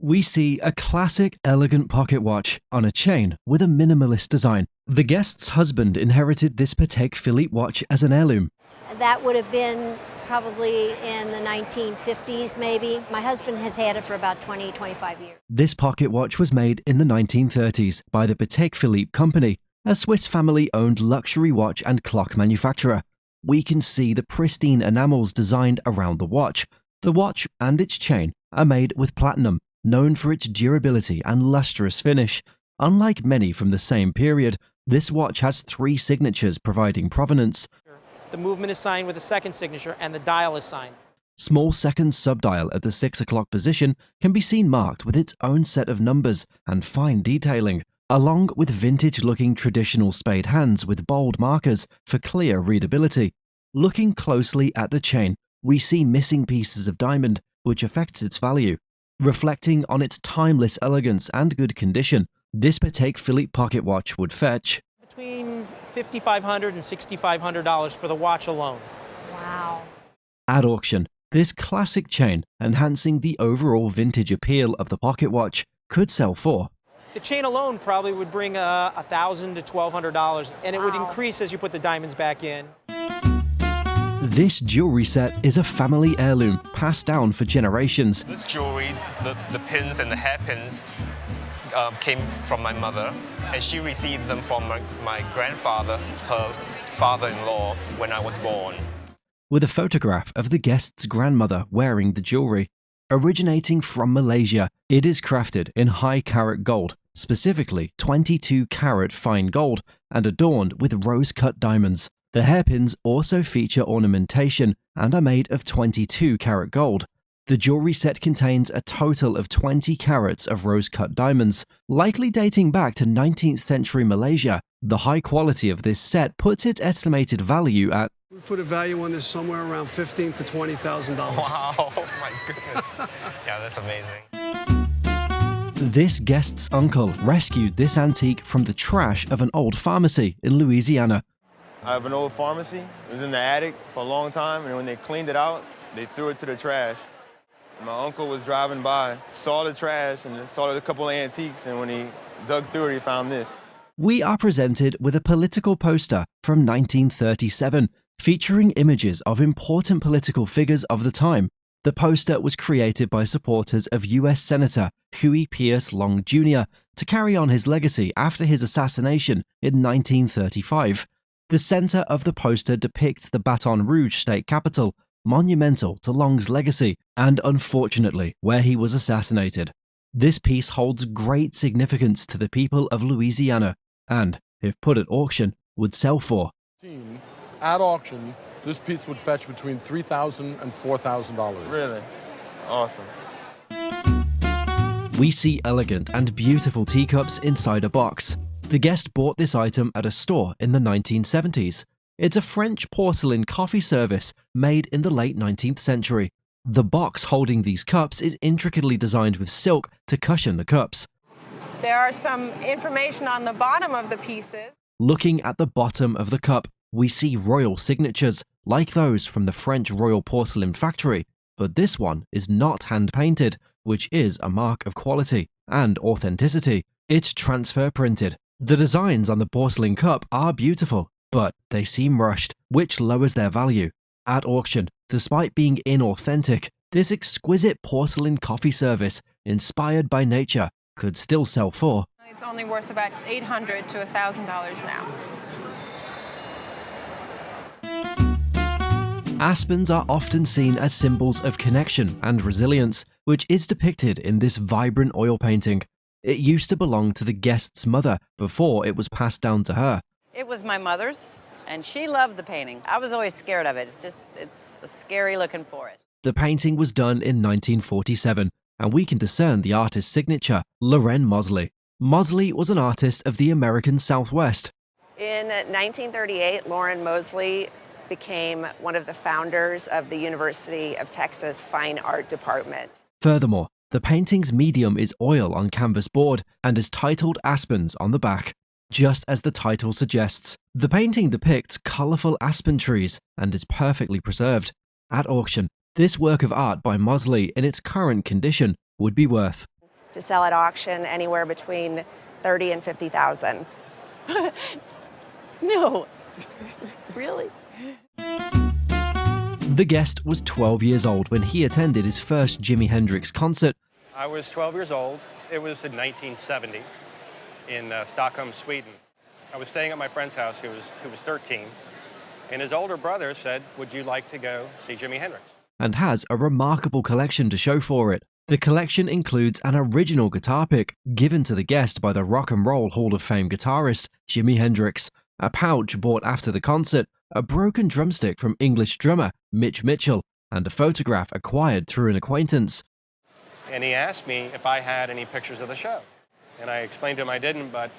we see a classic elegant pocket watch on a chain with a minimalist design. The guest's husband inherited this Patek Philippe watch as an heirloom. That would have been probably in the 1950s, maybe. My husband has had it for about 20, 25 years. This pocket watch was made in the 1930s by the Patek Philippe Company, a Swiss family-owned luxury watch and clock manufacturer. We can see the pristine enamels designed around the watch. The watch and its chain are made with platinum, known for its durability and lustrous finish. Unlike many from the same period, this watch has 3 signatures providing provenance. The movement is signed with a second signature and the dial is signed. Small second subdial at the 6 o'clock position can be seen marked with its own set of numbers and fine detailing, along with vintage-looking traditional spade hands with bold markers for clear readability. Looking closely at the chain, we see missing pieces of diamond, which affects its value. Reflecting on its timeless elegance and good condition, this Patek Philippe pocket watch would fetch Between $5,500 and $6,500 for the watch alone. Wow. at auction. This classic chain, enhancing the overall vintage appeal of the pocket watch, could sell for The chain alone probably would bring $1,000 to $1,200, and it would Wow. increase as you put the diamonds back in. This jewelry set is a family heirloom passed down for generations. This jewelry, the pins and the hairpins came from my mother, and she received them from my grandfather, her father-in-law, when I was born. With a photograph of the guest's grandmother wearing the jewelry. Originating from Malaysia, it is crafted in high-carat gold, specifically 22-carat fine gold, and adorned with rose-cut diamonds. The hairpins also feature ornamentation and are made of 22-carat gold. The jewelry set contains a total of 20 carats of rose-cut diamonds, likely dating back to 19th century Malaysia. The high quality of this set puts its estimated value at We put a value on this somewhere around $15,000 to $20,000. Wow, my goodness. Yeah, that's amazing. This guest's uncle rescued this antique from the trash of an old pharmacy in Louisiana. I have an old pharmacy. It was in the attic for a long time, and when they cleaned it out, they threw it to the trash. My uncle was driving by, saw the trash, and saw a couple of antiques, and when he dug through it, he found this. We are presented with a political poster from 1937, featuring images of important political figures of the time. The poster was created by supporters of U.S. Senator Huey Pierce Long Jr. to carry on his legacy after his assassination in 1935. The center of the poster depicts the Baton Rouge state capitol, monumental to Long's legacy and, unfortunately, where he was assassinated. This piece holds great significance to the people of Louisiana and, if put at auction, would sell for. At auction, this piece would fetch between $3,000 and $4,000. Really? Awesome. We see elegant and beautiful teacups inside a box. The guest bought this item at a store in the 1970s. It's a French porcelain coffee service made in the late 19th century. The box holding these cups is intricately designed with silk to cushion the cups. There are some information on the bottom of the pieces. Looking at the bottom of the cup, we see royal signatures, like those from the French Royal Porcelain Factory, but this one is not hand-painted, which is a mark of quality and authenticity. It's transfer printed. The designs on the porcelain cup are beautiful, but they seem rushed, which lowers their value. At auction, despite being inauthentic, this exquisite porcelain coffee service, inspired by nature, could still sell for. It's only worth about $800 to $1,000 now. Aspens are often seen as symbols of connection and resilience, which is depicted in this vibrant oil painting. It used to belong to the guest's mother before it was passed down to her. It was my mother's, and she loved the painting. I was always scared of it. It's a scary looking forest. The painting was done in 1947, and we can discern the artist's signature, Loren Mosley. Mosley was an artist of the American Southwest. In 1938, Loren Mosley became one of the founders of the University of Texas Fine Art Department. Furthermore, the painting's medium is oil on canvas board and is titled Aspens on the back. Just as the title suggests, the painting depicts colorful aspen trees and is perfectly preserved. At auction, this work of art by Mosley in its current condition would be worth to sell at auction anywhere between 30 and 50,000. No. Really? The guest was 12 years old when he attended his first Jimi Hendrix concert. I was 12 years old. It was in 1970 in Stockholm, Sweden. I was staying at my friend's house who was 13, and his older brother said, "Would you like to go see Jimi Hendrix?" And has a remarkable collection to show for it. The collection includes an original guitar pick given to the guest by the Rock and Roll Hall of Fame guitarist Jimi Hendrix, a pouch bought after the concert, a broken drumstick from English drummer Mitch Mitchell, and a photograph acquired through an acquaintance. And he asked me if I had any pictures of the show. And I explained to him I didn't, but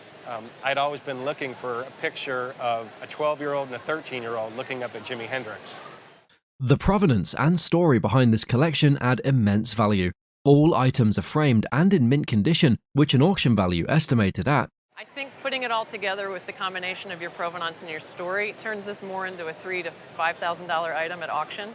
I'd always been looking for a picture of a 12-year-old and a 13-year-old looking up at Jimi Hendrix. The provenance and story behind this collection add immense value. All items are framed and in mint condition, which an auction value estimated at. I think putting it all together with the combination of your provenance and your story turns this more into a $3,000 to $5,000 item at auction.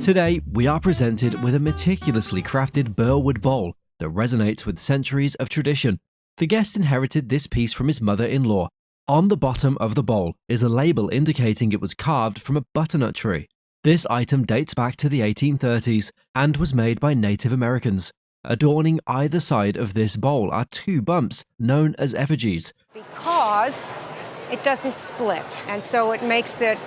Today, we are presented with a meticulously crafted burlwood bowl that resonates with centuries of tradition. The guest inherited this piece from his mother-in-law. On the bottom of the bowl is a label indicating it was carved from a butternut tree. This item dates back to the 1830s and was made by Native Americans. Adorning either side of this bowl are two bumps known as effigies. Because it doesn't split, and so it makes it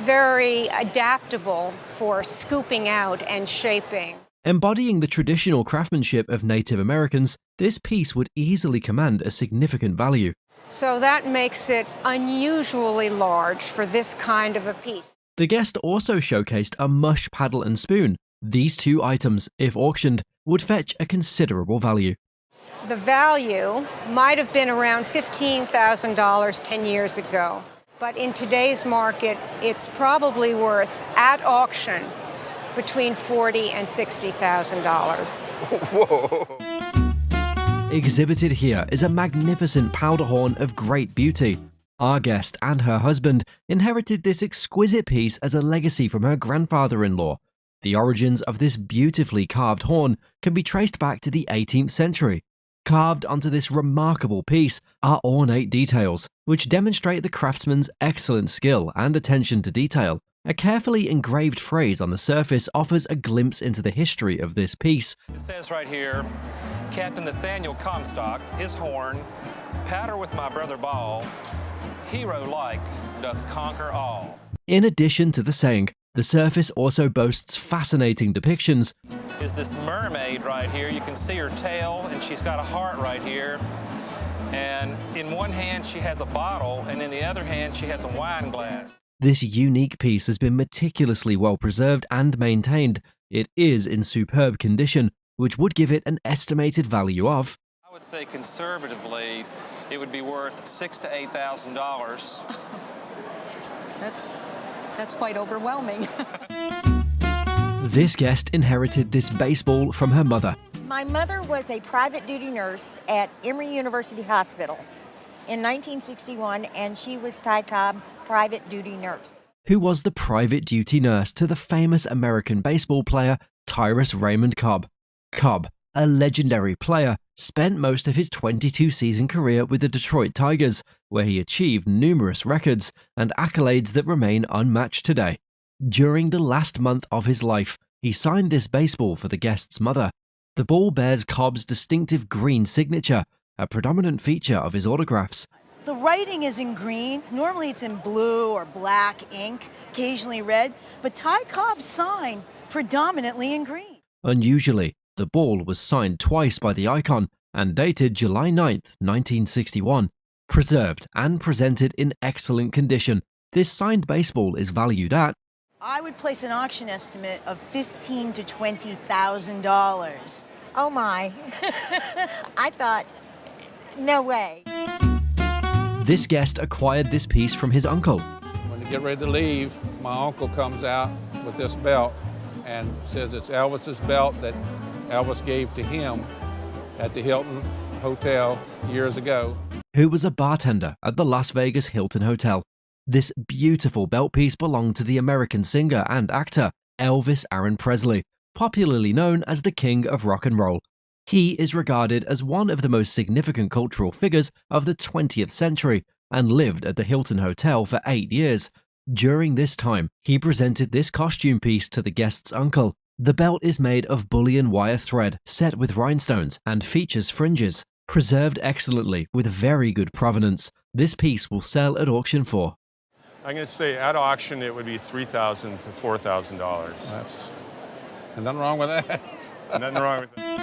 very adaptable for scooping out and shaping. Embodying the traditional craftsmanship of Native Americans, this piece would easily command a significant value. So that makes it unusually large for this kind of a piece. The guest also showcased a mush paddle and spoon. These two items, if auctioned, would fetch a considerable value. The value might have been around $15,000 10 years ago, but in today's market, it's probably worth, at auction, between $40,000 and $60,000. Whoa! Exhibited here is a magnificent powder horn of great beauty. Our guest and her husband inherited this exquisite piece as a legacy from her grandfather-in-law. The origins of this beautifully carved horn can be traced back to the 18th century. Carved onto this remarkable piece are ornate details, which demonstrate the craftsman's excellent skill and attention to detail. A carefully engraved phrase on the surface offers a glimpse into the history of this piece. It says right here, Captain Nathaniel Comstock, his horn, powder with my brother Ball, hero-like doth conquer all. In addition to the saying, the surface also boasts fascinating depictions. Is this mermaid right here. You can see her tail, and she's got a heart right here. And in one hand, she has a bottle, and in the other hand, she has a wine glass. This unique piece has been meticulously well preserved and maintained. It is in superb condition, which would give it an estimated value of, I would say conservatively, it would be worth $6,000 to $8,000. That's quite overwhelming. This guest inherited this baseball from her mother. My mother was a private duty nurse at Emory University Hospital in 1961, and she was Ty Cobb's private duty nurse. Who was the private duty nurse to the famous American baseball player Tyrus Raymond Cobb. Cobb, a legendary player, spent most of his 22-season career with the Detroit Tigers, where he achieved numerous records and accolades that remain unmatched today. During the last month of his life, he signed this baseball for the guest's mother. The ball bears Cobb's distinctive green signature, a predominant feature of his autographs. The writing is in green. Normally it's in blue or black ink, occasionally red, but Ty Cobb's sign predominantly in green. Unusually, the ball was signed twice by the icon and dated July 9th, 1961. Preserved and presented in excellent condition, this signed baseball is valued at, I would place an auction estimate of $15,000 to $20,000. Oh my. I thought, no way. This guest acquired this piece from his uncle. When they get ready to leave, my uncle comes out with this belt and says it's Elvis's belt that Elvis gave to him at the Hilton Hotel years ago. Who was a bartender at the Las Vegas Hilton Hotel. This beautiful belt piece belonged to the American singer and actor Elvis Aaron Presley, popularly known as the King of Rock and Roll. He is regarded as one of the most significant cultural figures of the 20th century and lived at the Hilton Hotel for 8 years. During this time, he presented this costume piece to the guest's uncle. The belt is made of bullion wire thread set with rhinestones and features fringes. Preserved excellently with very good provenance, this piece will sell at auction for. I'm going to say at auction it would be $3,000 to $4,000. That's nothing wrong with that. Nothing wrong with that.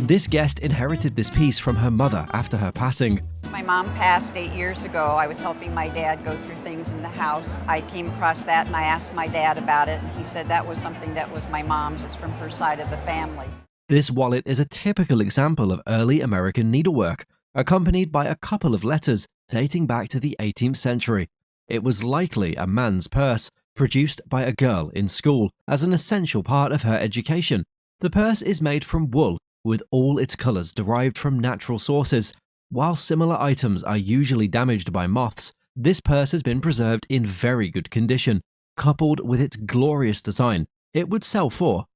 This guest inherited this piece from her mother after her passing. My mom passed 8 years ago. I was helping my dad go through things in the house. I came across that and I asked my dad about it, and he said that was something that was my mom's. It's from her side of the family. This wallet is a typical example of early American needlework, accompanied by a couple of letters dating back to the 18th century. It was likely a man's purse, produced by a girl in school as an essential part of her education. The purse is made from wool, with all its colors derived from natural sources. While similar items are usually damaged by moths, this purse has been preserved in very good condition. Coupled with its glorious design, it would sell for.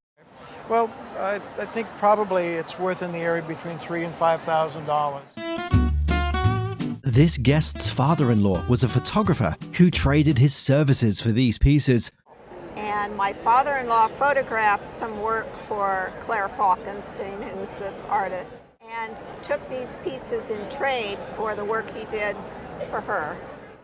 Well, I think probably it's worth in the area between $3,000 and $5,000. This guest's father-in-law was a photographer who traded his services for these pieces. And my father-in-law photographed some work for Claire Falkenstein, who's this artist, and took these pieces in trade for the work he did for her.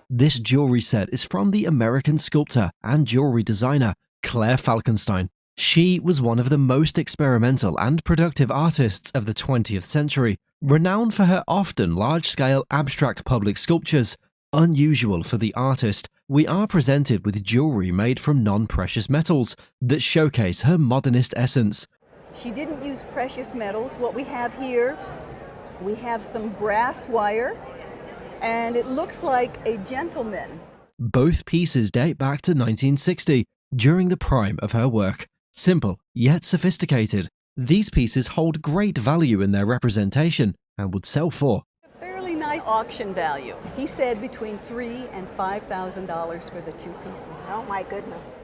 This jewelry set is from the American sculptor and jewelry designer Claire Falkenstein. She was one of the most experimental and productive artists of the 20th century, renowned for her often large-scale abstract public sculptures. Unusual for the artist, we are presented with jewelry made from non-precious metals that showcase her modernist essence. She didn't use precious metals. What we have here, we have some brass wire, and it looks like a gentleman. Both pieces date back to 1960, during the prime of her work. Simple, yet sophisticated, these pieces hold great value in their representation and would sell for. A fairly nice auction value. He said between $3,000 and $5,000 for the two pieces. Oh my goodness.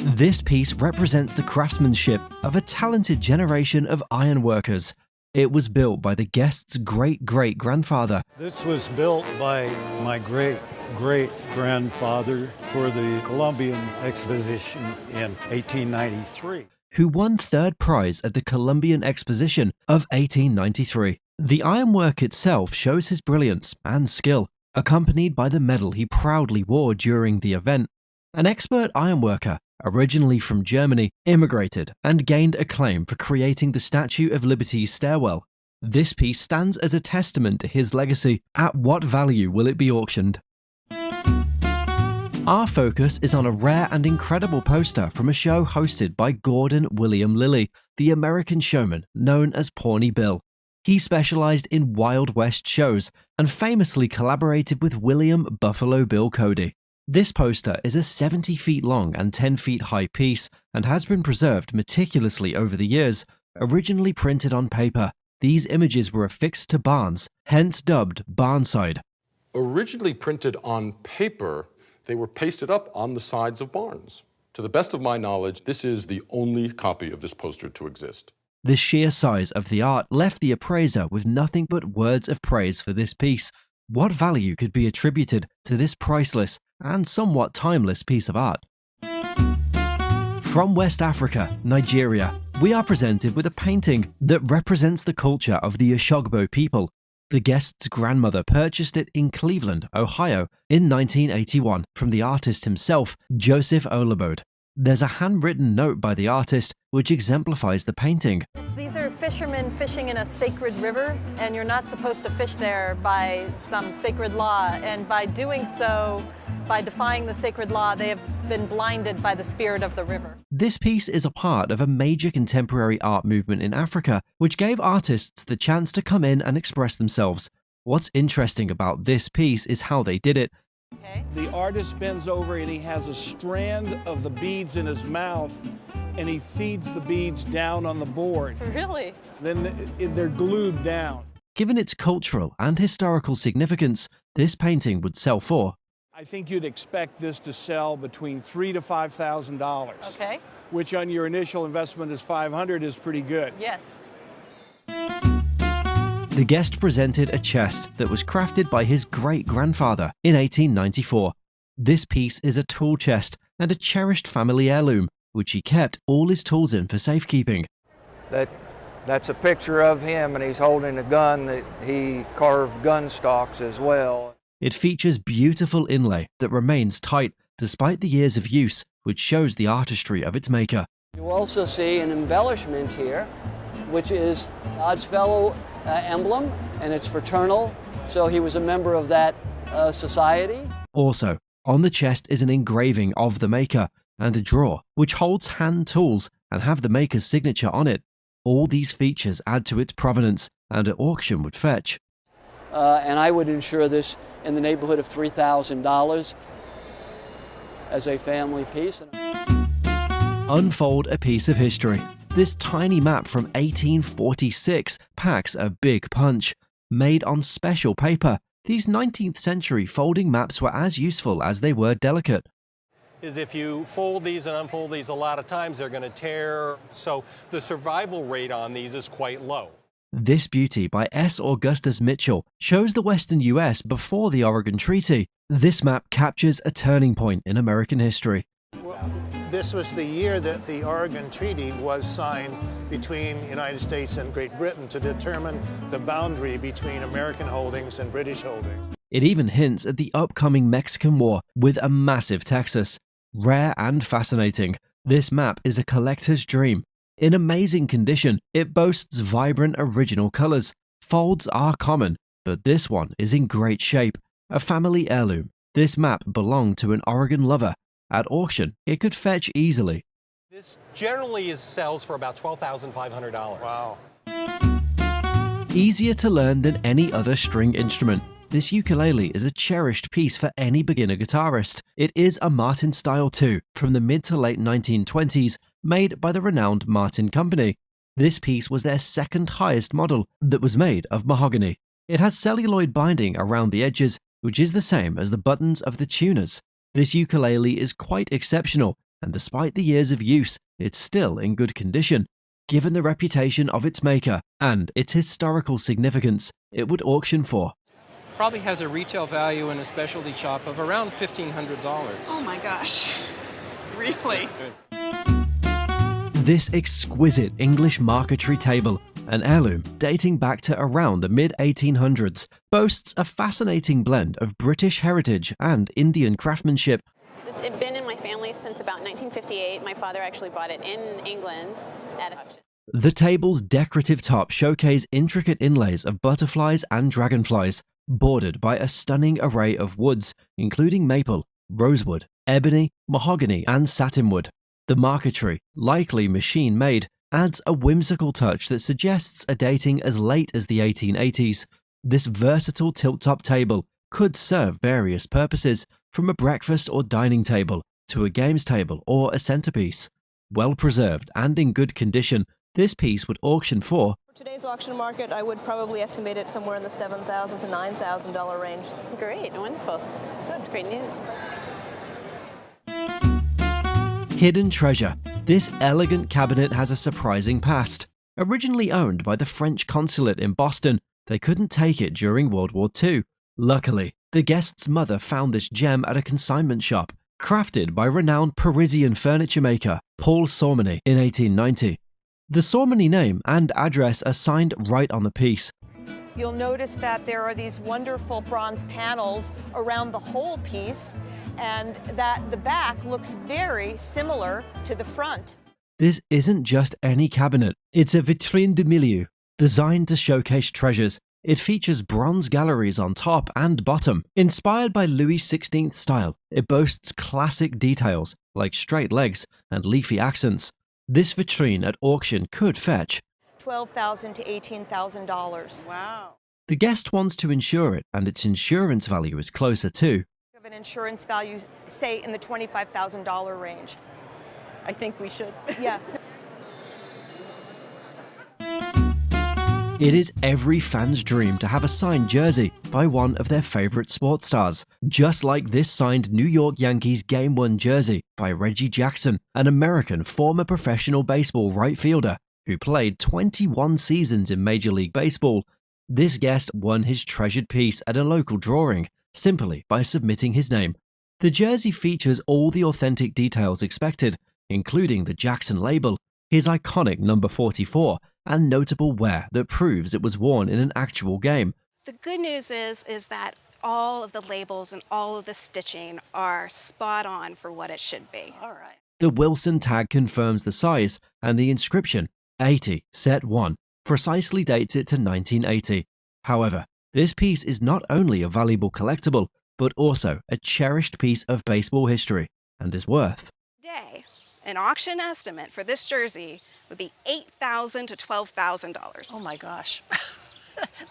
This piece represents the craftsmanship of a talented generation of ironworkers. It was built by the guest's great-great-grandfather. This was built by my great-great-grandfather for the Columbian Exposition in 1893. Who won third prize at the Columbian Exposition of 1893. The ironwork itself shows his brilliance and skill, accompanied by the medal he proudly wore during the event. An expert ironworker, originally from Germany, immigrated and gained acclaim for creating the Statue of Liberty's stairwell. This piece stands as a testament to his legacy. At what value will it be auctioned? Our focus is on a rare and incredible poster from a show hosted by Gordon William Lilly, the American showman known as Pawnee Bill. He specialized in Wild West shows and famously collaborated with William Buffalo Bill Cody. This poster is a 70 feet long and 10 feet high piece and has been preserved meticulously over the years. Originally printed on paper, these images were affixed to barns, hence dubbed Barnside. Originally printed on paper, they were pasted up on the sides of barns. To the best of my knowledge, this is the only copy of this poster to exist. The sheer size of the art left the appraiser with nothing but words of praise for this piece. What value could be attributed to this priceless and somewhat timeless piece of art? From West Africa, Nigeria, we are presented with a painting that represents the culture of the Oshogbo people. The guest's grandmother purchased it in Cleveland, Ohio in 1981 from the artist himself, Joseph Olabode. There's a handwritten note by the artist which exemplifies the painting. These are fishermen fishing in a sacred river, and you're not supposed to fish there by some sacred law. And by doing so, by defying the sacred law, they have been blinded by the spirit of the river. This piece is a part of a major contemporary art movement in Africa, which gave artists the chance to come in and express themselves. What's interesting about this piece is how they did it. The artist bends over and he has a strand of the beads in his mouth and he feeds the beads down on the board. Really? Then they're glued down. Given its cultural and historical significance, this painting would sell for. I think you'd expect this to sell between $3,000 to $5,000. Okay. which on your initial investment is $500, is pretty good. Yes. The guest presented a chest that was crafted by his great-grandfather in 1894. This piece is a tool chest and a cherished family heirloom, which he kept all his tools in for safekeeping. That's a picture of him, and he's holding a gun that he carved gun stocks as well. It features beautiful inlay that remains tight despite the years of use, which shows the artistry of its maker. You also see an embellishment here, which is Odd's Fellow emblem, and it's fraternal, so he was a member of that society. Also, on the chest is an engraving of the maker and a drawer which holds hand tools and have the maker's signature on it. All these features add to its provenance, and at auction would fetch. And I would insure this in the neighborhood of $3,000 as a family piece. Unfold a piece of history. This tiny map from 1846 packs a big punch. Made on special paper, these 19th century folding maps were as useful as they were delicate. Is if you fold these and unfold these a lot of times, they're going to tear. So the survival rate on these is quite low. This beauty by S. Augustus Mitchell shows the western US before the Oregon Treaty. This map captures a turning point in American history. This was the year that the Oregon Treaty was signed between the United States and Great Britain to determine the boundary between American holdings and British holdings. It even hints at the upcoming Mexican War with a massive Texas. Rare and fascinating, this map is a collector's dream. In amazing condition, it boasts vibrant original colors. Folds are common, but this one is in great shape. A family heirloom. This map belonged to an Oregon lover. At auction, it could fetch easily. This generally sells for about $12,500. Wow. Easier to learn than any other string instrument. This ukulele is a cherished piece for any beginner guitarist. It is a Martin style too, from the mid to late 1920s, made by the renowned Martin Company. This piece was their second highest model that was made of mahogany. It has celluloid binding around the edges, which is the same as the buttons of the tuners. This ukulele is quite exceptional, and despite the years of use, it's still in good condition. Given the reputation of its maker and its historical significance, it would auction for. Probably has a retail value in a specialty shop of around $1,500. Oh my gosh, really? This exquisite English marquetry table, an heirloom dating back to around the mid-1800s, boasts a fascinating blend of British heritage and Indian craftsmanship. It's been in my family since about 1958. My father actually bought it in England at auction. The table's decorative top showcase intricate inlays of butterflies and dragonflies, bordered by a stunning array of woods, including maple, rosewood, ebony, mahogany, and satinwood. The marquetry, likely machine-made, adds a whimsical touch that suggests a dating as late as the 1880s. This versatile tilt-top table could serve various purposes, from a breakfast or dining table to a games table or a centerpiece. Well preserved and in good condition, this piece would auction for today's auction market, I would probably estimate it somewhere in the $7,000 to $9,000 range. Great, wonderful. That's great news. Hidden treasure. This elegant cabinet has a surprising past. Originally owned by the French consulate in Boston, they couldn't take it during World War II. Luckily, the guest's mother found this gem at a consignment shop, crafted by renowned Parisian furniture maker Paul Sormany in 1890. The Sormany name and address are signed right on the piece. You'll notice that there are these wonderful bronze panels around the whole piece, and that the back looks very similar to the front. This isn't just any cabinet, it's a vitrine de milieu, designed to showcase treasures. It features bronze galleries on top and bottom. Inspired by Louis XVI style, it boasts classic details like straight legs and leafy accents. This vitrine at auction could fetch $12,000 to $18,000. Wow. The guest wants to insure it, and its insurance value is closer to Of an insurance value, say in the $25,000 range. I think we should. Yeah. It is every fan's dream to have a signed jersey, by one of their favorite sports stars, just like this signed New York Yankees Game 1 jersey by Reggie Jackson, an American former professional baseball right fielder who played 21 seasons in Major League Baseball. This guest won his treasured piece at a local drawing simply by submitting his name. The jersey features all the authentic details expected, including the Jackson label, his iconic number 44, and notable wear that proves it was worn in an actual game. The good news is that all of the labels and all of the stitching are spot on for what it should be. All right. The Wilson tag confirms the size, and the inscription, 80, set 1, precisely dates it to 1980. However, this piece is not only a valuable collectible, but also a cherished piece of baseball history, and is worth. Today, an auction estimate for this jersey would be $8,000 to $12,000. Oh my gosh,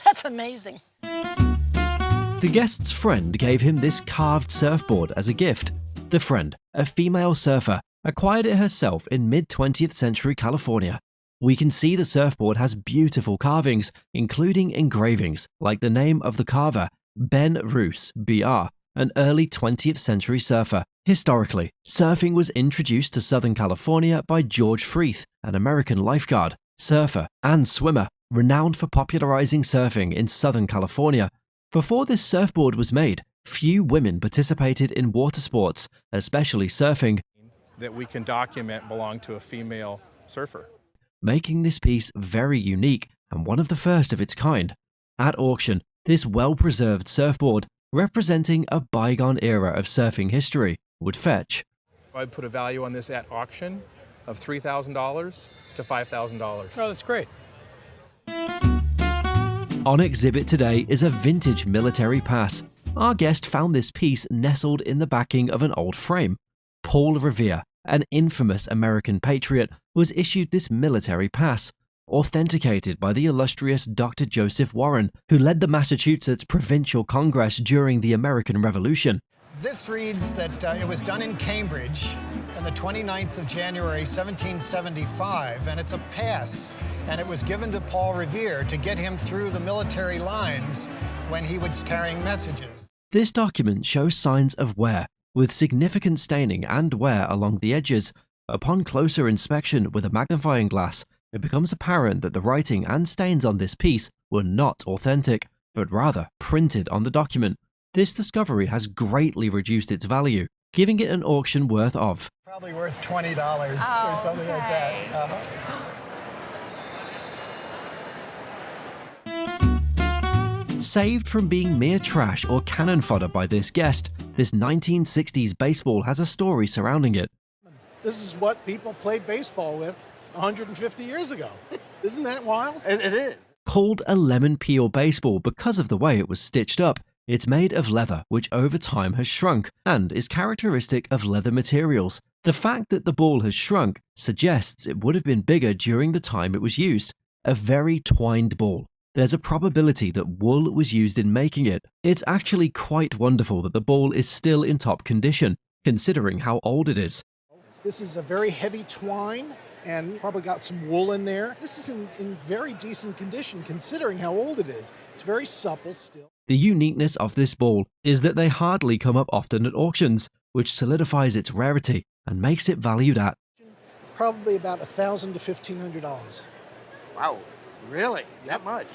that's amazing. The guest's friend gave him this carved surfboard as a gift. The friend, a female surfer, acquired it herself in mid-20th century California. We can see the surfboard has beautiful carvings, including engravings like the name of the carver, Ben Roos, BR, an early 20th century surfer. Historically, surfing was introduced to Southern California by George Freeth, an American lifeguard, surfer, and swimmer, renowned for popularizing surfing in Southern California. Before this surfboard was made, few women participated in water sports, especially surfing, that we can document belong to a female surfer, making this piece very unique and one of the first of its kind. At auction, this well-preserved surfboard, representing a bygone era of surfing history, would fetch. I'd put a value on this at auction of $3,000 to $5,000. Oh, that's great. On exhibit today is a vintage military pass. Our guest found this piece nestled in the backing of an old frame. Paul Revere, an infamous American patriot, was issued this military pass, authenticated by the illustrious Dr. Joseph Warren, who led the Massachusetts Provincial Congress during the American Revolution. This reads that it was done in Cambridge on the 29th of January, 1775, and it's a pass, and it was given to Paul Revere to get him through the military lines when he was carrying messages. This document shows signs of wear, with significant staining and wear along the edges. Upon closer inspection with a magnifying glass, it becomes apparent that the writing and stains on this piece were not authentic, but rather printed on the document. This discovery has greatly reduced its value, giving it an auction worth of probably worth $20 or something like that. Saved from being mere trash or cannon fodder by this guest, this 1960s baseball has a story surrounding it. This is what people played baseball with 150 years ago. Isn't that wild? It is. Called a lemon peel baseball because of the way it was stitched up, it's made of leather, which over time has shrunk and is characteristic of leather materials. The fact that the ball has shrunk suggests it would have been bigger during the time it was used. A very twined ball. There's a probability that wool was used in making it. It's actually quite wonderful that the ball is still in top condition, considering how old it is. This is a very heavy twine and probably got some wool in there. This is in very decent condition considering how old it is. It's very supple still. The uniqueness of this ball is that they hardly come up often at auctions, which solidifies its rarity and makes it valued at probably about $1,000 to $1,500. Wow, really? That much?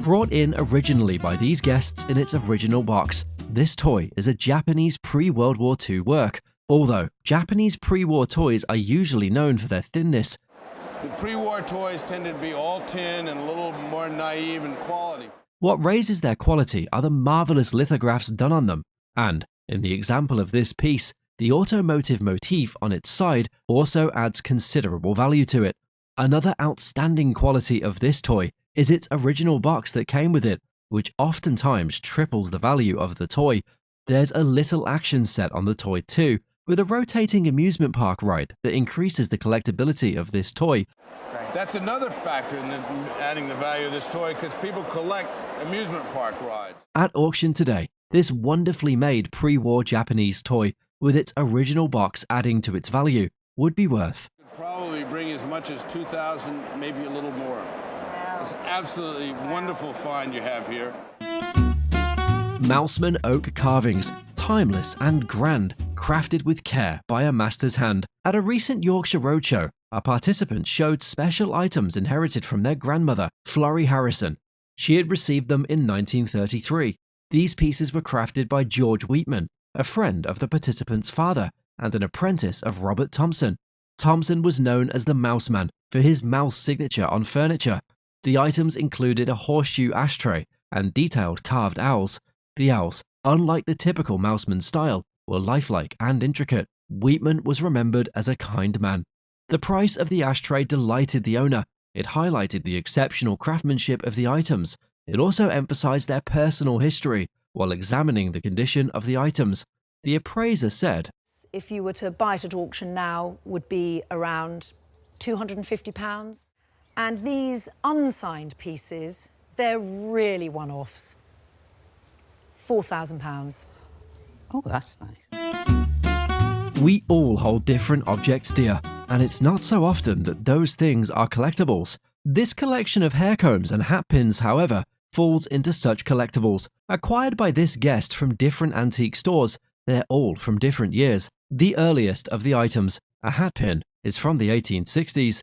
Brought in originally by these guests in its original box, this toy is a Japanese pre-World War II work. Although Japanese pre-war toys are usually known for their thinness, the pre-war toys tended to be all tin and a little more naive in quality. What raises their quality are the marvelous lithographs done on them. And, in the example of this piece, the automotive motif on its side also adds considerable value to it. Another outstanding quality of this toy is its original box that came with it, which oftentimes triples the value of the toy. There's a little action set on the toy too, with a rotating amusement park ride that increases the collectability of this toy. That's another factor in adding the value of this toy, because people collect amusement park rides. At auction today, this wonderfully made pre-war Japanese toy, with its original box adding to its value, would be worth Could probably bring as much as $2,000, maybe a little more. It's absolutely wonderful find you have here. Mouseman Oak carvings, timeless and grand, crafted with care by a master's hand. At a recent Yorkshire Roadshow, our participants showed special items inherited from their grandmother, Florrie Harrison. She had received them in 1933. These pieces were crafted by George Wheatman, a friend of the participant's father and an apprentice of Robert Thompson. Thompson was known as the Mouseman for his mouse signature on furniture. The items included a horseshoe ashtray and detailed carved owls. The owls, unlike the typical Mouseman style, were lifelike and intricate. Wheatman was remembered as a kind man. The price of the ashtray delighted the owner. It highlighted the exceptional craftsmanship of the items. It also emphasized their personal history while examining the condition of the items. The appraiser said, if you were to buy it at auction now, would be around £250. And these unsigned pieces, they're really one-offs. £4,000. Oh, that's nice. We all hold different objects dear, and it's not so often that those things are collectibles. This collection of hair combs and hat pins, however, falls into such collectibles. Acquired by this guest from different antique stores, they're all from different years. The earliest of the items, a hat pin, is from the 1860s.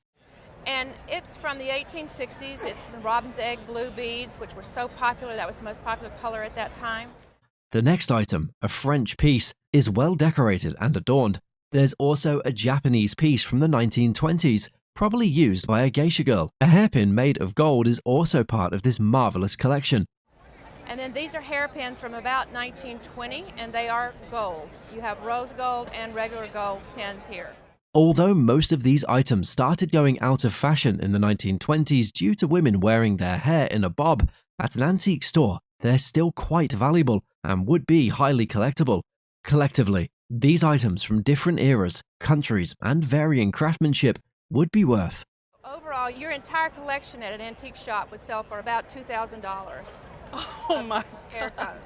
And it's from the 1860s. It's the robin's egg blue beads, which were so popular. That was the most popular color at that time. The next item, a French piece, is well decorated and adorned. There's also a Japanese piece from the 1920s, probably used by a geisha girl. A hairpin made of gold is also part of this marvelous collection. And then these are hairpins from about 1920, and they are gold. You have rose gold and regular gold pins here. Although most of these items started going out of fashion in the 1920s due to women wearing their hair in a bob, at an antique store, they're still quite valuable and would be highly collectible. Collectively, these items from different eras, countries, and varying craftsmanship would be worth. Overall, your entire collection at an antique shop would sell for about $2,000. Oh my God.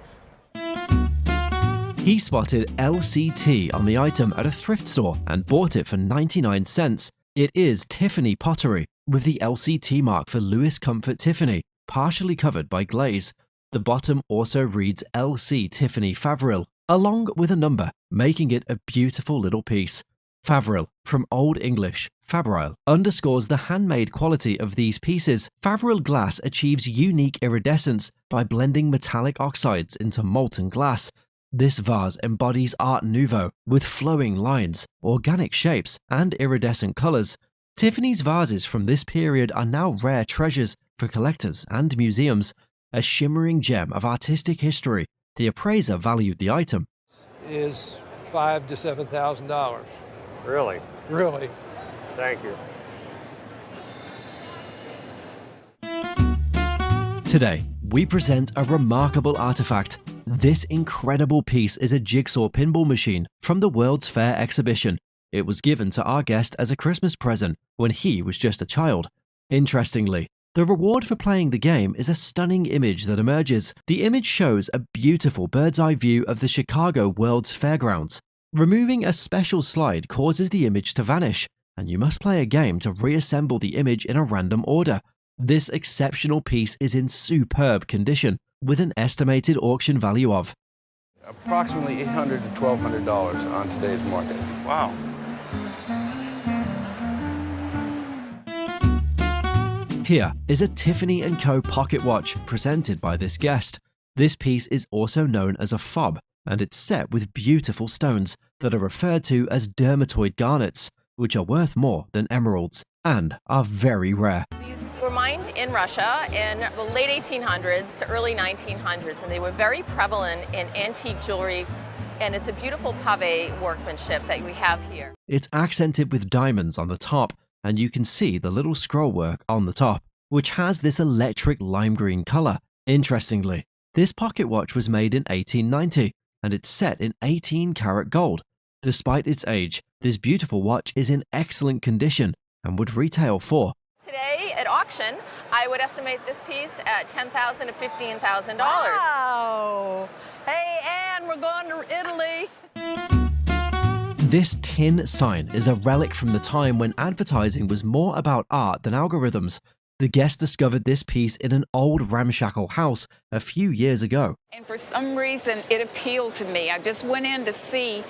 He spotted LCT on the item at a thrift store and bought it for 99 cents. It is Tiffany pottery, with the LCT mark for Louis Comfort Tiffany, partially covered by glaze. The bottom also reads LC Tiffany Favril, along with a number, making it a beautiful little piece. Favril, from Old English, fabrile, underscores the handmade quality of these pieces. Favril glass achieves unique iridescence by blending metallic oxides into molten glass. This vase embodies Art Nouveau with flowing lines, organic shapes, and iridescent colors. Tiffany's vases from this period are now rare treasures for collectors and museums. A shimmering gem of artistic history, the appraiser valued the item. Is $5,000 to $7,000. Really? Really. Thank you. Today, we present a remarkable artifact. This incredible piece is a jigsaw pinball machine from the World's Fair exhibition. It was given to our guest as a Christmas present when he was just a child. Interestingly, the reward for playing the game is a stunning image that emerges. The image shows a beautiful bird's-eye view of the Chicago World's Fairgrounds. Removing a special slide causes the image to vanish, and you must play a game to reassemble the image in a random order. This exceptional piece is in superb condition, with an estimated auction value of Approximately $800 to $1,200 on today's market. Wow. Here is a Tiffany & Co. pocket watch presented by this guest. This piece is also known as a fob, and it's set with beautiful stones that are referred to as dermatoid garnets, which are worth more than emeralds and are very rare. These were mined in Russia in the late 1800s to early 1900s, and they were very prevalent in antique jewelry, and it's a beautiful pave workmanship that we have here. It's accented with diamonds on the top, and you can see the little scroll work on the top, which has this electric lime green color. Interestingly, this pocket watch was made in 1890, and it's set in 18-karat gold. Despite its age, this beautiful watch is in excellent condition and would retail for Today at auction, I would estimate this piece at $10,000 to $15,000. Wow! Hey, Ann, we're going to Italy. This tin sign is a relic from the time when advertising was more about art than algorithms. The guest discovered this piece in an old ramshackle house a few years ago. And for some reason, it appealed to me. I just went in to see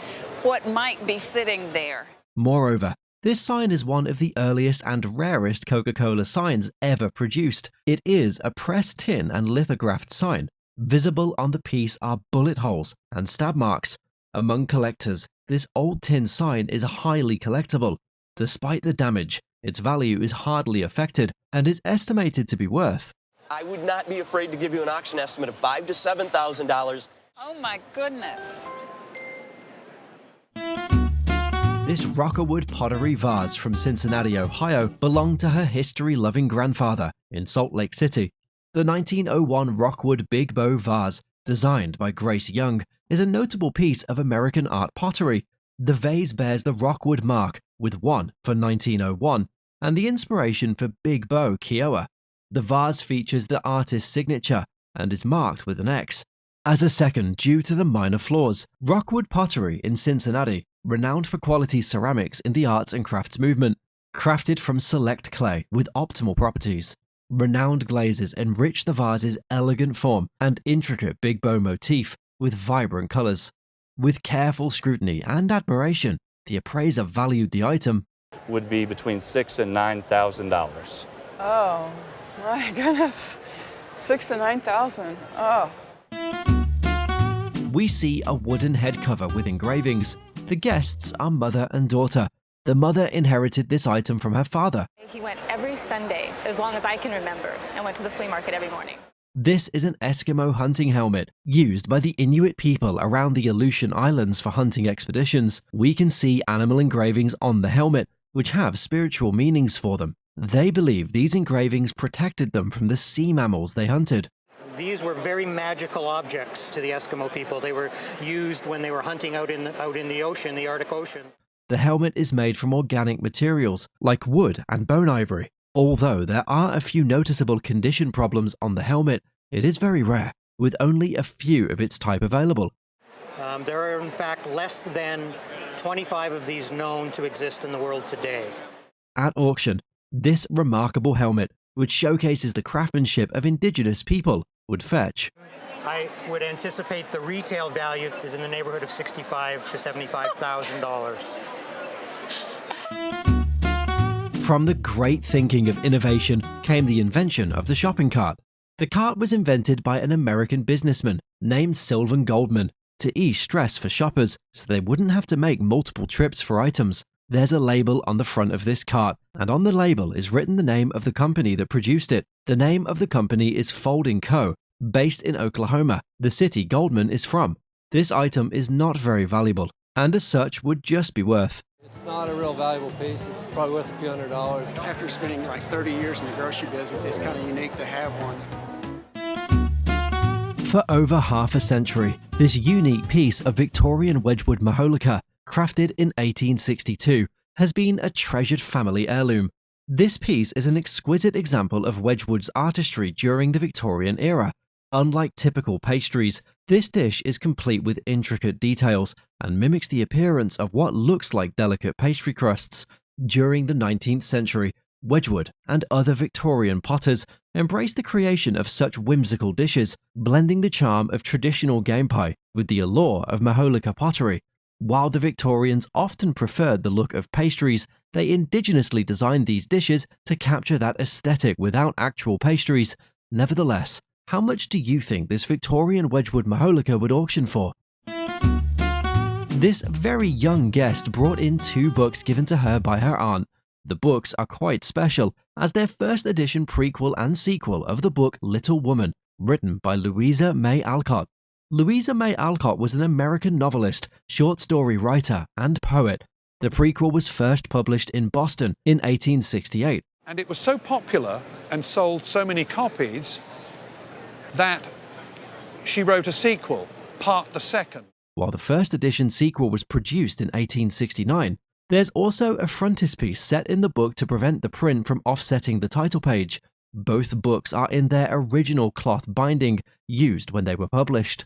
what might be sitting there. Moreover, this sign is one of the earliest and rarest Coca-Cola signs ever produced. It is a pressed tin and lithographed sign. Visible on the piece are bullet holes and stab marks. Among collectors, this old tin sign is highly collectible. Despite the damage, its value is hardly affected and is estimated to be worth. I would not be afraid to give you an auction estimate of $5,000 to $7,000. Oh my goodness. This Rockerwood pottery vase from Cincinnati, Ohio belonged to her history-loving grandfather in Salt Lake City. The 1901 Rockwood Big Bow vase, designed by Grace Young, is a notable piece of American art pottery. The vase bears the Rockwood mark with 1 for 1901 and the inspiration for Big Bow Kiowa. The vase features the artist's signature and is marked with an X. As a second, due to the minor flaws, Rockwood Pottery in Cincinnati, renowned for quality ceramics in the arts and crafts movement, crafted from select clay with optimal properties. Renowned glazes enrich the vase's elegant form and intricate big bow motif with vibrant colors. With careful scrutiny and admiration, the appraiser valued the item. Would be between $6,000 and $9,000. Oh, my goodness. $6,000 to $9,000. Oh. We see a wooden head cover with engravings. The guests are mother and daughter. The mother inherited this item from her father. He went every Sunday, as long as I can remember, and went to the flea market every morning. This is an Eskimo hunting helmet used by the Inuit people around the Aleutian Islands for hunting expeditions. We can see animal engravings on the helmet, which have spiritual meanings for them. They believe these engravings protected them from the sea mammals they hunted. These were very magical objects to the Eskimo people. They were used when they were hunting out in the ocean, the Arctic Ocean. The helmet is made from organic materials like wood and bone ivory. Although there are a few noticeable condition problems on the helmet, it is very rare, with only a few of its type available. There are in fact less than 25 of these known to exist in the world today. At auction, this remarkable helmet, which showcases the craftsmanship of indigenous people, would fetch. I would anticipate the retail value is in the neighborhood of $65,000 to $75,000. From the great thinking of innovation came the invention of the shopping cart. The cart was invented by an American businessman named Sylvan Goldman to ease stress for shoppers so they wouldn't have to make multiple trips for items. There's a label on the front of this cart, and on the label is written the name of the company that produced it. The name of the company is Folding Co., based in Oklahoma, the city Goldman is from. This item is not very valuable, and as such would just be worth. It's not a real valuable piece. It's probably worth a few $100s. After spending like 30 years in the grocery business, it's kind of unique to have one. For over half a century, this unique piece of Victorian Wedgewood Maholica, crafted in 1862, has been a treasured family heirloom. This piece is an exquisite example of Wedgwood's artistry during the Victorian era. Unlike typical pastries, this dish is complete with intricate details and mimics the appearance of what looks like delicate pastry crusts. During the 19th century, Wedgwood and other Victorian potters embraced the creation of such whimsical dishes, blending the charm of traditional game pie with the allure of Maholica pottery. While the Victorians often preferred the look of pastries, they indigenously designed these dishes to capture that aesthetic without actual pastries. Nevertheless, how much do you think this Victorian Wedgewood Maholica would auction for? This very young guest brought in 2 books given to her by her aunt. The books are quite special, as they're first edition prequel and sequel of the book Little Woman, written by Louisa May Alcott. Louisa May Alcott was an American novelist, short story writer, and poet. The prequel was first published in Boston in 1868. And it was so popular and sold so many copies that she wrote a sequel, Part the Second. While the first edition sequel was produced in 1869, there's also a frontispiece set in the book to prevent the print from offsetting the title page. Both books are in their original cloth binding, used when they were published.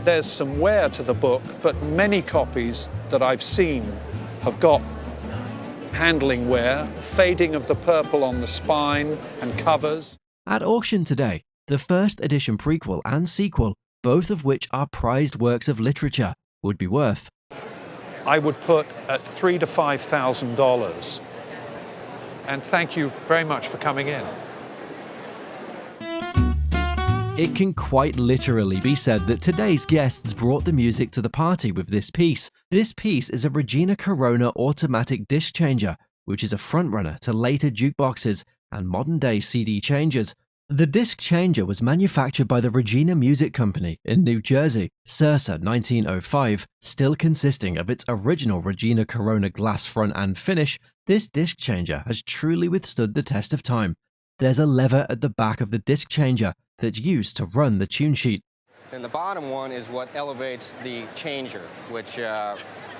There's some wear to the book, but many copies that I've seen have got handling wear, fading of the purple on the spine and covers. At auction today, the first edition prequel and sequel, both of which are prized works of literature, would be worth. I would put at $3,000 to $5,000. And thank you very much for coming in. It can quite literally be said that today's guests brought the music to the party with this piece. This piece is a Regina Corona automatic disc changer, which is a frontrunner to later jukeboxes and modern-day CD changers. The disc changer was manufactured by the Regina Music Company in New Jersey, circa 1905. Still consisting of its original Regina Corona glass front and finish, this disc changer has truly withstood the test of time. There's a lever at the back of the disc changer that's used to run the tune sheet. And the bottom one is what elevates the changer, which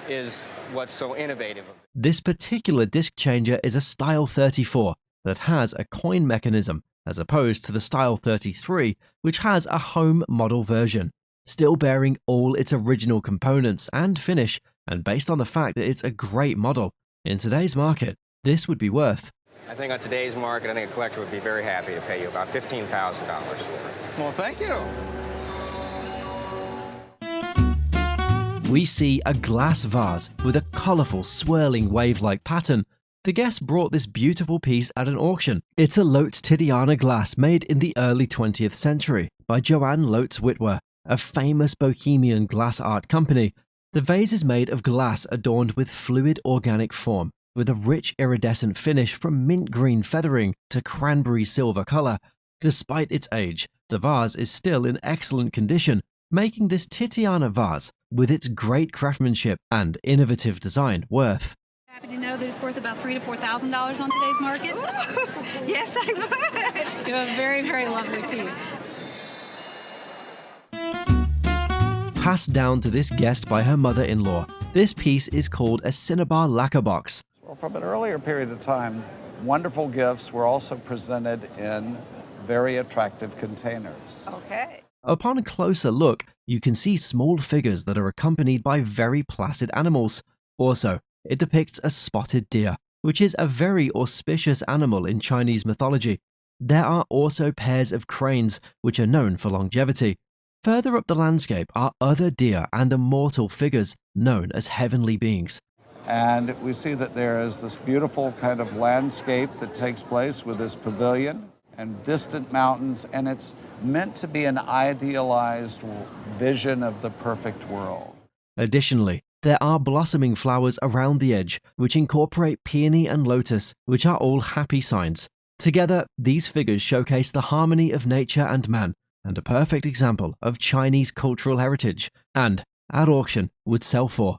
is what's so innovative. This particular disc changer is a Style 34 that has a coin mechanism, as opposed to the Style 33, which has a home model version, still bearing all its original components and finish, and based on the fact that it's a great model, in today's market, this would be worth. I think on today's market, I think a collector would be very happy to pay you about $15,000 for it. Well, thank you. We see a glass vase with a colourful swirling wave-like pattern. The guest brought this beautiful piece at an auction. It's a Lotz Tidiana glass made in the early 20th century by Joanne Lotz Witwer, a famous bohemian glass art company. The vase is made of glass adorned with fluid organic form, with a rich iridescent finish from mint green feathering to cranberry silver colour. Despite its age, the vase is still in excellent condition, making this Tidiana vase, with its great craftsmanship and innovative design, worth. Happy to know that it's worth about $3,000 to $4,000 on today's market. Yes, I would. You have a very, very lovely piece. Passed down to this guest by her mother-in-law, this piece is called a Cinnabar lacquer box. Well, from an earlier period of time, wonderful gifts were also presented in very attractive containers. Okay. Upon a closer look, you can see small figures that are accompanied by very placid animals. Also, it depicts a spotted deer, which is a very auspicious animal in Chinese mythology. There are also pairs of cranes, which are known for longevity. Further up the landscape are other deer and immortal figures known as heavenly beings. And we see that there is this beautiful kind of landscape that takes place with this pavilion and distant mountains, and it's meant to be an idealized vision of the perfect world. Additionally, there are blossoming flowers around the edge, which incorporate peony and lotus, which are all happy signs. Together, these figures showcase the harmony of nature and man, and a perfect example of Chinese cultural heritage, and, at auction, would sell for.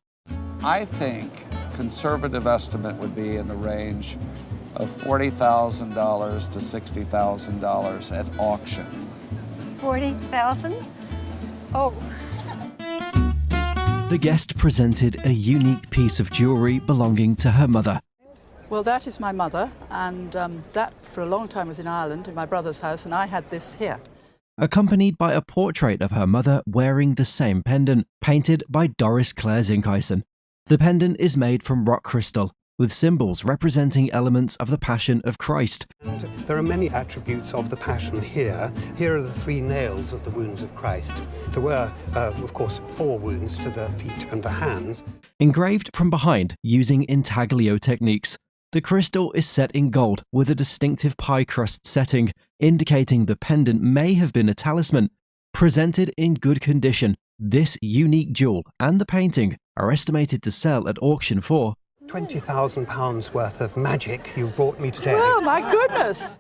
I think conservative estimate would be in the range of $40,000 to $60,000 at auction. 40,000? Oh. The guest presented a unique piece of jewelry belonging to her mother. Well, that is my mother, and that for a long time was in Ireland, in my brother's house, and I had this here. Accompanied by a portrait of her mother wearing the same pendant, painted by Doris Clare Zinkeisen. The pendant is made from rock crystal, with symbols representing elements of the Passion of Christ. And there are many attributes of the Passion here. Here are the 3 nails of the wounds of Christ. There were, of course, 4 wounds to the feet and the hands. Engraved from behind using intaglio techniques. The crystal is set in gold with a distinctive pie crust setting, indicating the pendant may have been a talisman. Presented in good condition, this unique jewel and the painting are estimated to sell at auction for £20,000 worth of magic you've brought me today. Oh, my goodness!